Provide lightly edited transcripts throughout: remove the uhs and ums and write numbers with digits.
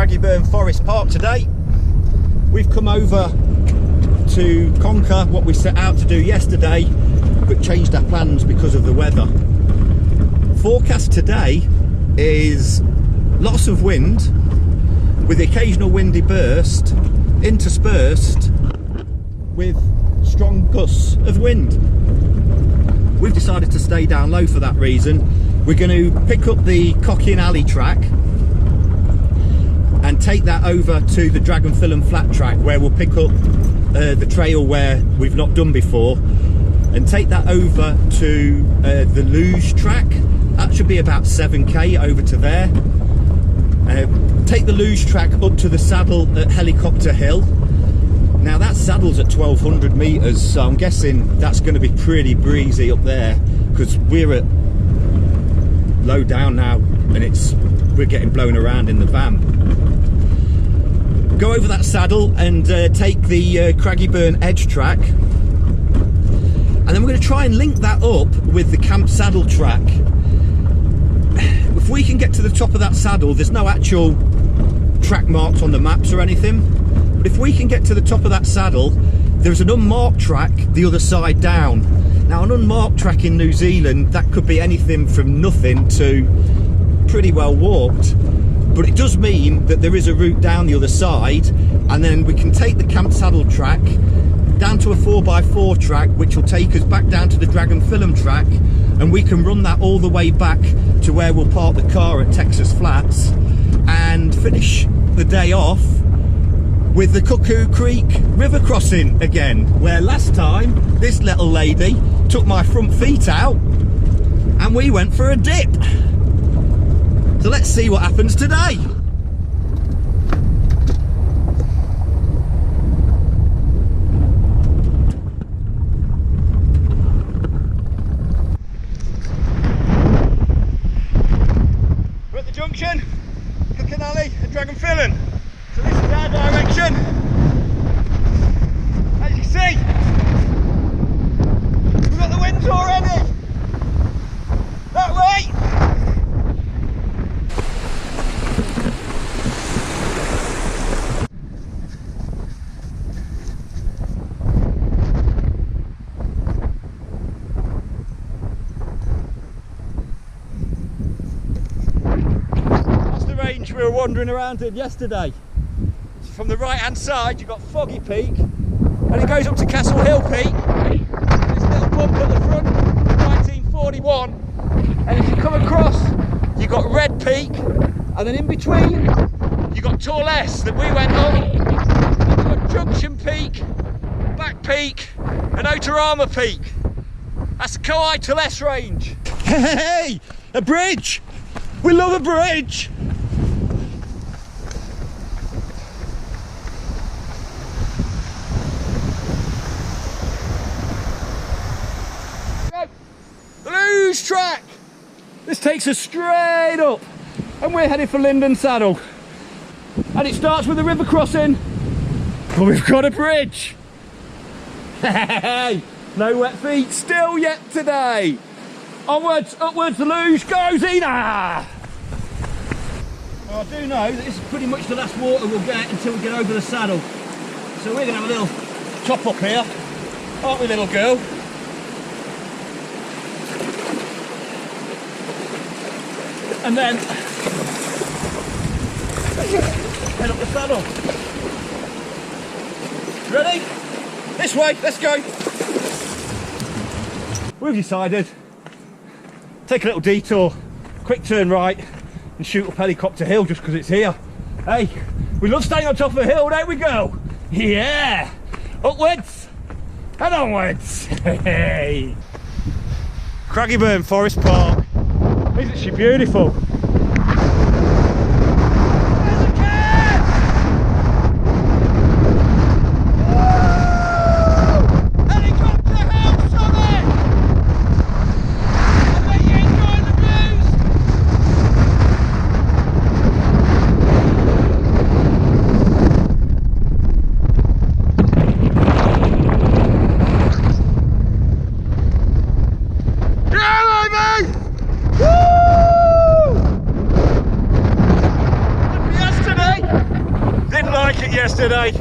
Craigieburn Forest Park today. We've come over to conquer what we set out to do yesterday, but changed our plans because of the weather. Forecast today is lots of wind with the occasional windy burst interspersed with strong gusts of wind. We've decided to stay down low for that reason. We're going to pick up the Cocking Alley track and take that over to the Dragon Film Flat track, where we'll pick up the trail where we've not done before, and take that over to the luge track. That should be about 7k over to there. Take the luge track up to the saddle at Helicopter Hill. Now that saddle's at 1200 meters, so I'm guessing that's going to be pretty breezy up there, because we're at low down now and we're getting blown around in the van. Go over that saddle and take the Craigieburn Edge track, and then we're going to try and link that up with the Camp Saddle track. If we can get to the top of that saddle, there's no actual track marks on the maps or anything, but if we can get to the top of that saddle, there's an unmarked track the other side down. Now, an unmarked track in New Zealand, that could be anything from nothing to pretty well walked, but it does mean that there is a route down the other side, and then we can take the Camp Saddle track down to a 4x4 track, which will take us back down to the Dragon Film track, and we can run that all the way back to where we'll park the car at Texas Flats and finish the day off with the Cuckoo Creek river crossing again, where last time this little lady took my front feet out and we went for a dip. So let's see what happens today. We're at the junction, Cocking Alley and Dragon Film. So this is our direction. As you can see, we've got the winds already. That way. That's the range we were wandering around in yesterday. From the right hand side you've got Foggy Peak, and it goes up to Castle Hill Peak. This little bump at the front, 1941, and if you come across you've got Red Peak, and then in between you've got Torless that we went on, and you've got Junction Peak, Back Peak and Otarama Peak. That's the Kauai to Less range. Hey, a bridge! We love a bridge! Track. This takes us straight up, and we're headed for Linden Saddle, and it starts with a river crossing, but we've got a bridge. Hey, no wet feet still yet today. Onwards, upwards, the luge, go Zena! Well, I do know that this is pretty much the last water we'll get until we get over the saddle, so we're going to have a little top up here, aren't we, little girl? And then head up the saddle. Ready? This way, let's go. We've decided take a little detour, quick turn right and shoot up Helicopter Hill just because it's here. Hey, we love staying on top of a hill, don't we, girl? Yeah! Upwards and onwards. Hey! Craigieburn Forest Park. Isn't she beautiful? Woo! yesterday.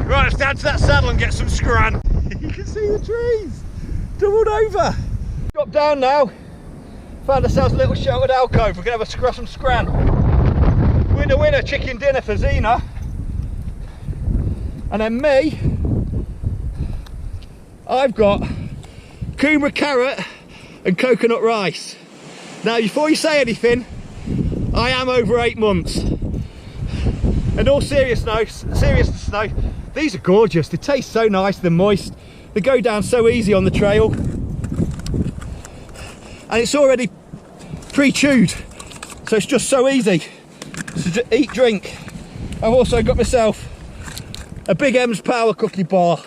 Right, let's down to that saddle and get some scran. You can see the trees, doubled over. Drop down now. Found ourselves a little sheltered alcove. We're gonna have some scran. Winner, winner, chicken dinner for Zena. And then me, I've got kumara carrot and coconut rice. Now, before you say anything, I am over 8 months. And all seriousness though, these are gorgeous. They taste so nice, they're moist. They go down so easy on the trail. And it's already pre-chewed, so it's just so easy. So eat, drink. I've also got myself a Big M's Power Cookie bar.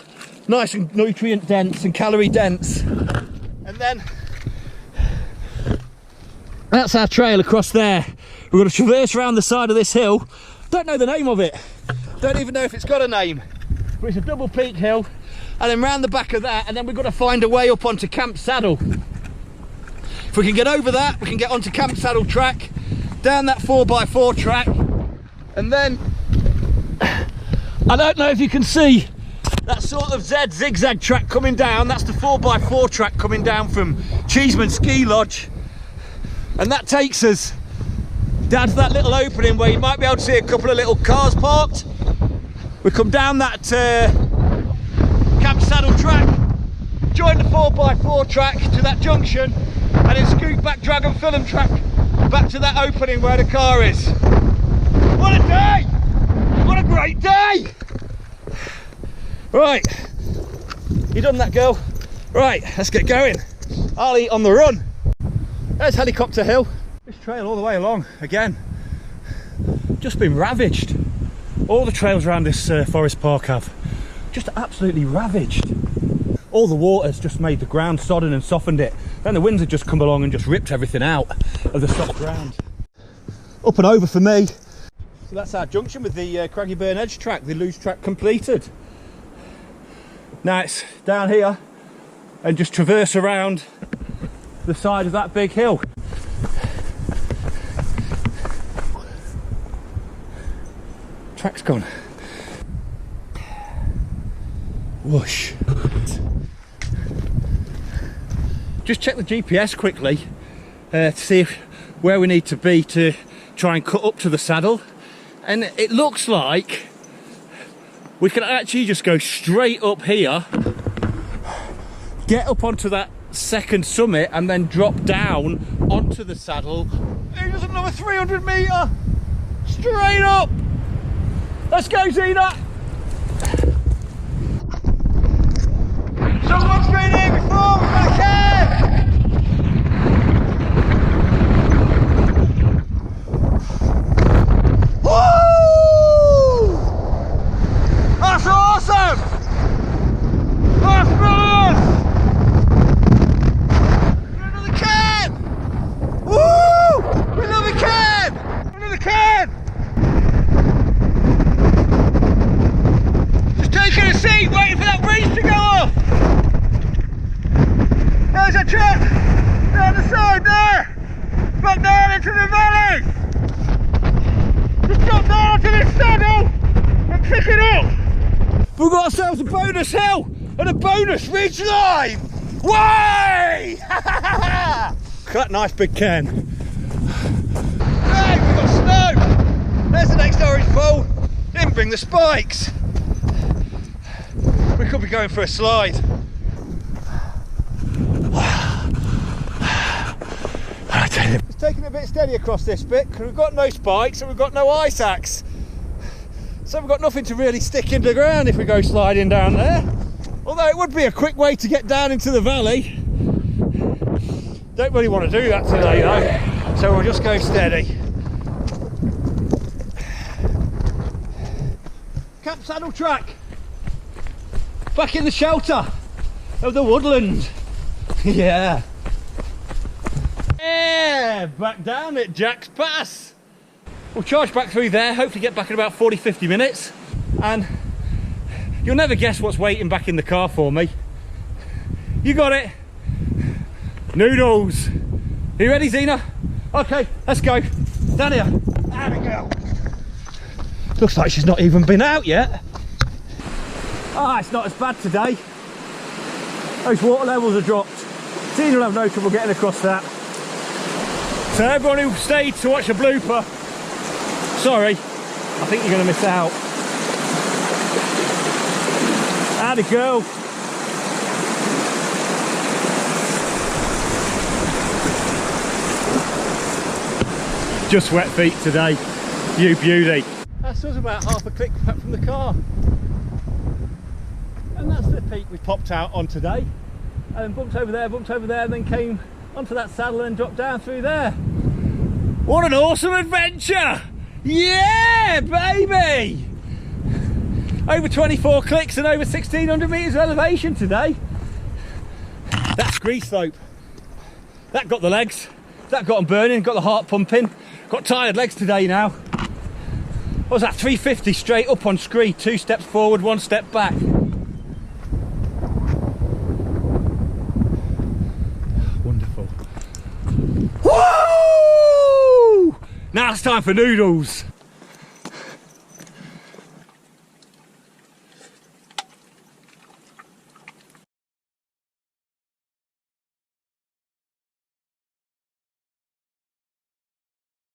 Nice and nutrient dense and calorie dense. And then that's our trail across there. We're going to traverse around the side of this hill. Don't know the name of it. Don't even know if it's got a name. But it's a double peak hill. And then round the back of that, and then we've got to find a way up onto Camp Saddle. If we can get over that, we can get onto Camp Saddle track, down that 4x4 track, and then I don't know if you can see that sort of Z zigzag track coming down. That's the 4x4 track coming down from Cheeseman Ski Lodge, and that takes us down to that little opening where you might be able to see a couple of little cars parked. We come down that Camp Saddle track, join the 4x4 track to that junction, and then scoot back Dragon Film track back to that opening where the car is. What a day! What a great day! Right, you done that, girl? Right, let's get going. I'll eat on the run. There's Helicopter Hill. This trail all the way along, again, just been ravaged. All the trails around this forest park have just absolutely ravaged. All the water's just made the ground sodden and softened it. Then the winds have just come along and just ripped everything out of the soft ground. Up and over for me. So that's our junction with the Craigieburn Edge track, the loose track completed. Now it's down here and just traverse around the side of that big hill. Track's gone. Whoosh. Just check the GPS quickly to see where we need to be to try and cut up to the saddle, and it looks like we can actually just go straight up here, get up onto that second summit, and then drop down onto the saddle. There's another 300 metre straight up. Let's go, Zena. Someone's been here before, we're gonna care. Woo! That's awesome! That's brilliant! Another can! Woo! Another can! Another can! Just taking a seat, waiting for that breeze to go off. There's a truck down the side there, back down into the valley. Just drop down onto this saddle and pick it up. We've got ourselves a bonus hill and a bonus ridge line. Way! Look at that nice big can. Hey, we've got snow. There's the next orange pole. Didn't bring the spikes. We could be going for a slide. It's taking it a bit steady across this bit because we've got no spikes and we've got no ice axe. So we've got nothing to really stick into the ground if we go sliding down there. Although it would be a quick way to get down into the valley. Don't really want to do that today though, so we'll just go steady. Camp Saddle track. Back in the shelter of the woodland. Yeah. Yeah, back down at Jack's Pass. We'll charge back through there, hopefully get back in about 40-50 minutes. And you'll never guess what's waiting back in the car for me. You got it. Noodles. Are you ready, Zena? Okay, let's go. Down here. There we go. Looks like she's not even been out yet. Ah, it's not as bad today. Those water levels are dropped. Zena will have no trouble getting across that. So everyone who stayed to watch a blooper, sorry, I think you're going to miss out. Howdy girl. Just wet feet today, you beauty. That's us about half a click back from the car. And that's the peak we popped out on today. And then bumped over there, and then came onto that saddle and dropped down through there. What an awesome adventure! Yeah, baby! Over 24 clicks and over 1,600 metres of elevation today. That's grease slope. That got the legs. That got them burning, got the heart pumping. Got tired legs today now. What was that, 350 straight up on scree, 2 steps forward, 1 step back. Wonderful. Woo! Now it's time for noodles.